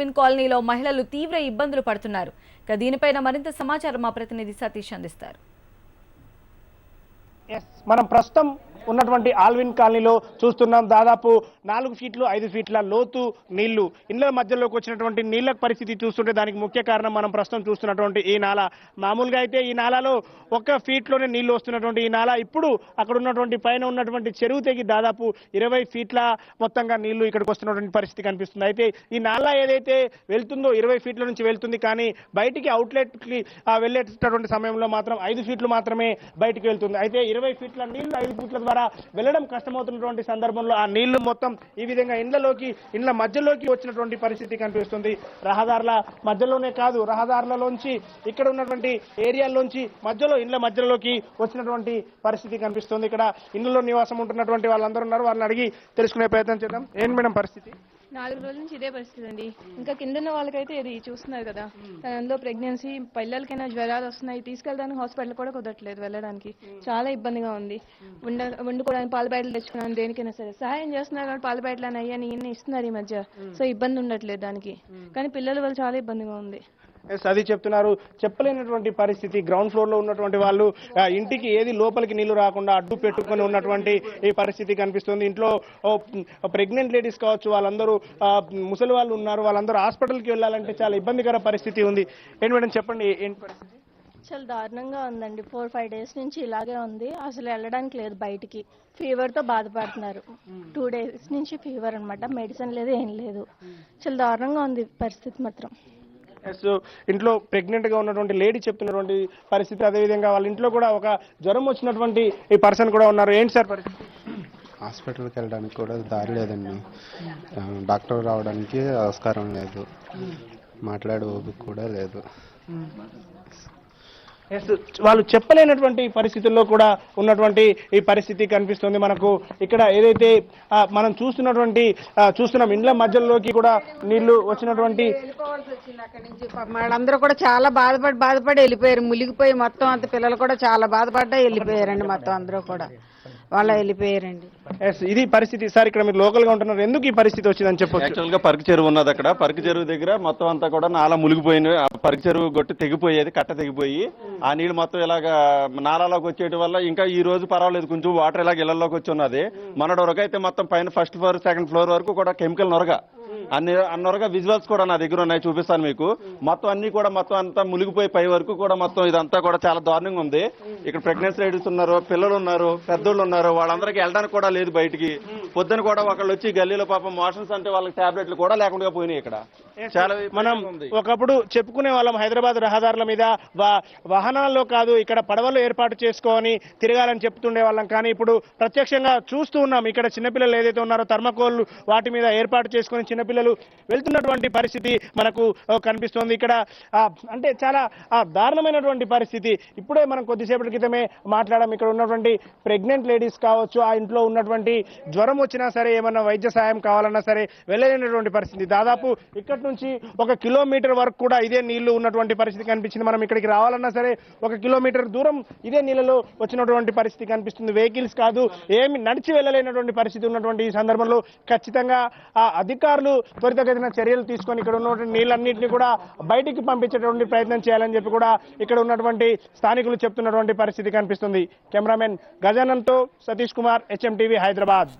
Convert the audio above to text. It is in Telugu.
ఆల్విన్ కాలనీలో మహిళలు తీవ్ర ఇబ్బందులు పడుతున్నారు. ఇక దీనిపైన మరింత సమాచారం మా ప్రతినిధి సతీష్ అందిస్తారు. మనం ప్రస్తుతం ఉన్నటువంటి ఆల్విన్ కాలనీలో చూస్తున్నాం. దాదాపు 4 ఫీట్లు 5 ఫీట్ల లోతు నీళ్లు ఇళ్ల మధ్యలోకి వచ్చినటువంటి నీళ్ల పరిస్థితి చూస్తుంటే దానికి ముఖ్య కారణం మనం ప్రస్తుతం చూస్తున్నటువంటి ఈ నాల. మామూలుగా అయితే ఈ నాలలో 1 ఫీట్లోనే నీళ్లు వస్తున్నటువంటి ఈ నాల ఇప్పుడు అక్కడ ఉన్నటువంటి పైన ఉన్నటువంటి చెరువు తెగి దాదాపు 20 ఫీట్ల మొత్తంగా నీళ్లు ఇక్కడికి వస్తున్నటువంటి పరిస్థితి కనిపిస్తుంది. అయితే ఈ నాల ఏదైతే వెళ్తుందో 20 ఫీట్ల నుంచి వెళ్తుంది, కానీ బయటికి అవుట్లెట్ కి వెళ్ళేటటువంటి సమయంలో మాత్రం 5 ఫీట్లు మాత్రమే బయటికి వెళ్తుంది. అయితే 20 ఫీట్ల నీళ్లు 5 ఫీట్ల ద్వారా వెళ్ళడం కష్టమవుతున్నటువంటి సందర్భంలో ఆ నీళ్లు మొత్తం ఈ విధంగా ఇండ్ల మధ్యలోకి వచ్చినటువంటి పరిస్థితి కనిపిస్తుంది. రహదారుల మధ్యలోనే కాదు, రహదారులలోంచి ఇక్కడ ఉన్నటువంటి ఏరియాల్లోంచి ఇండ్ల మధ్యలోకి వచ్చినటువంటి పరిస్థితి కనిపిస్తుంది. ఇక్కడ ఇళ్లలో నివాసం ఉంటున్నటువంటి వాళ్ళందరూ ఉన్నారు, వాళ్ళని అడిగి తెలుసుకునే ప్రయత్నం చేద్దాం. ఏం మేడం పరిస్థితి? 4 రోజుల నుంచి ఇదే పరిస్థితి అండి. ఇంకా కిందన్న వాళ్ళకైతే ఇది చూస్తున్నారు కదా, అందులో ప్రెగ్నెన్సీ, పిల్లలకైనా జ్వరాలు వస్తున్నాయి, తీసుకెళ్ళడానికి హాస్పిటల్ కూడా కుదరట్లేదు, వెళ్ళడానికి చాలా ఇబ్బందిగా ఉంది. వండుకోవడానికి పాల ప్యాకెట్లు తెచ్చుకున్నాను, దేనికైనా సరే సహాయం చేస్తున్నారు కానీ పాల ప్యాకెట్లు అని అయ్యని ఇన్ని ఇస్తున్నారు ఈ మధ్య. సో ఇబ్బంది ఉండట్లేదు దానికి, కానీ పిల్లల వల్ల చాలా ఇబ్బందిగా ఉంది. అది చెప్తున్నారు. చెప్పలేనటువంటి పరిస్థితి. గ్రౌండ్ ఫ్లోర్ లో ఉన్నటువంటి వాళ్ళు ఇంటికి ఏది లోపలికి నీళ్లు రాకుండా అడ్డు పెట్టుకుని ఉన్నటువంటి ఈ పరిస్థితి కనిపిస్తుంది. ఇంట్లో ప్రెగ్నెంట్ లేడీస్ కావచ్చు, వాళ్ళందరూ ముసలి వాళ్ళు ఉన్నారు, వాళ్ళందరూ హాస్పిటల్కి వెళ్ళాలంటే చాలా ఇబ్బందికర పరిస్థితి ఉంది. ఏంటి మేడం చెప్పండి, ఏంటి పరిస్థితి? చాలా దారుణంగా ఉందండి. 4-5 డేస్ నుంచి ఇలాగే ఉంది. అసలు వెళ్ళడానికి లేదు బయటికి. ఫీవర్తో బాధపడుతున్నారు. 2 డేస్ నుంచి ఫీవర్ అనమాట. మెడిసిన్ లేదు, ఏం లేదు. చాలా దారుణంగా ఉంది పరిస్థితి మాత్రం. ఇంట్లో ప్రెగ్నెంట్ గా ఉన్నటువంటి లేడీ చెప్తున్నటువంటి పరిస్థితి, అదేవిధంగా వాళ్ళ ఇంట్లో కూడా ఒక జ్వరం వచ్చినటువంటి ఈ పర్సన్ కూడా ఉన్నారు. ఏంటి సార్ పరిస్థితి? హాస్పిటల్కి వెళ్ళడానికి కూడా దారి లేదండి. డాక్టర్ రావడానికి ఆస్కారం లేదు, మాట్లాడే ఓపిక కూడా లేదు. వాళ్ళు చెప్పలేనటువంటి పరిస్థితుల్లో కూడా ఉన్నటువంటి ఈ పరిస్థితి కనిపిస్తుంది మనకు. ఇక్కడ ఏదైతే మనం చూస్తున్నాం ఇండ్ల మధ్యలోకి కూడా నీళ్లు వచ్చినటువంటి వెళ్ళిపోవాల్సి వచ్చింది. అక్కడి నుంచి వాళ్ళందరూ కూడా చాలా బాధపడి వెళ్ళిపోయారు. మునిగిపోయి మొత్తం అంత పిల్లలు కూడా చాలా బాధపడ్డా వెళ్ళిపోయారండి. మొత్తం అందరూ కూడా వాళ్ళ వెళ్ళిపోయారండి. ఇది పరిస్థితి సార్. ఇక్కడ మీరు లోకల్ గా ఉంటున్నారు, ఎందుకు ఈ పరిస్థితి వచ్చిందని చెప్పొచ్చు? యాక్చువల్ గా పరికి చెరువు ఉన్నది. అక్కడ పరికి చెరువు దగ్గర మొత్తం అంతా కూడా నాలా మునిగిపోయింది. ఆ పరికి చెరువు గొట్టు తెగిపోయేది, కట్ట తెగిపోయి ఆ నీళ్ళు మొత్తం ఇలాగా నాలాలోకి వచ్చేటి వల్ల ఇంకా ఈ రోజు పర్వాలేదు, కొంచెం వాటర్ ఇలాగ ఇళ్లలోకి వచ్చి ఉన్నది. మొన్నటి వరకు అయితే మొత్తం పైన 1st ఫ్లోర్ 2nd ఫ్లోర్ వరకు కూడా కెమికల్ నొరగ అన్నొరగా విజువల్స్ కూడా నా దగ్గర ఉన్నాయి, చూపిస్తాను మీకు. మొత్తం అన్ని కూడా మొత్తం అంతా మునిగిపోయి పై వరకు కూడా మొత్తం ఇదంతా కూడా చాలా దారుణంగా ఉంది. ఇక్కడ ప్రెగ్నెన్సీ లేడీస్ ఉన్నారు, పిల్లలు ఉన్నారు, పెద్దోళ్ళు ఉన్నారు, వాళ్ళందరికీ వెళ్ళడానికి కూడా లేదు బయటికి. పొద్దున కూడా ఒకళ్ళు వచ్చి గల్లీలో పాపం మోషన్స్ అంటే వాళ్ళకి టాబ్లెట్లు కూడా లేకుండా పోయినాయి. ఇక్కడ చాలా మనం ఒకప్పుడు చెప్పుకునే వాళ్ళం హైదరాబాద్ రహదారుల మీద వాహనాల్లో కాదు ఇక్కడ పడవలు ఏర్పాటు చేసుకొని తిరగాలని చెప్తుండే వాళ్ళం, కానీ ఇప్పుడు ప్రత్యక్షంగా చూస్తూ ఉన్నాం. ఇక్కడ చిన్నపిల్లలు ఏదైతే ఉన్నారో థర్మకోళ్ళు వాటి మీద ఏర్పాటు చేసుకుని చిన్నపిల్లలు వెళ్తున్నటువంటి పరిస్థితి మనకు కనిపిస్తోంది. ఇక్కడ అంటే చాలా దారుణమైనటువంటి పరిస్థితి. ఇప్పుడే మనం కొద్దిసేపటి క్రితమే మాట్లాడాం. ఇక్కడ ఉన్నటువంటి ప్రెగ్నెంట్ లేడీస్ కావచ్చు, ఆ ఇంట్లో ఉన్నటువంటి జ్వరం వచ్చినా సరే, ఏమన్నా వైద్య సాయం కావాలన్నా సరే వెళ్ళలేనటువంటి పరిస్థితి. దాదాపు ఇక్కడ నుంచి 1 కిలోమీటర్ వరకు కూడా ఇదే నీళ్లు ఉన్నటువంటి పరిస్థితి కనిపించింది. మనం ఇక్కడికి రావాలన్నా సరే 1 కిలోమీటర్ దూరం ఇదే నీళ్ళలో వచ్చినటువంటి పరిస్థితి కనిపిస్తుంది. వెహికల్స్ కాదు, ఏమి నడిచి వెళ్ళలేనటువంటి పరిస్థితి ఉన్నటువంటి ఈ సందర్భంలో ఖచ్చితంగా ఆ అధికారులు త్వరితగతిన చర్యలు తీసుకొని ఇక్కడ ఉన్నటువంటి నీళ్ళన్నింటినీ కూడా బయటికి పంపించేటువంటి ప్రయత్నం చేయాలని చెప్పి కూడా ఇక్కడ ఉన్నటువంటి స్థానికులు చెప్తున్నటువంటి పరిస్థితి కనిపిస్తుంది. కెమెరామెన్ గజానంతో సతీష్ కుమార్, HMTV, హైదరాబాద్.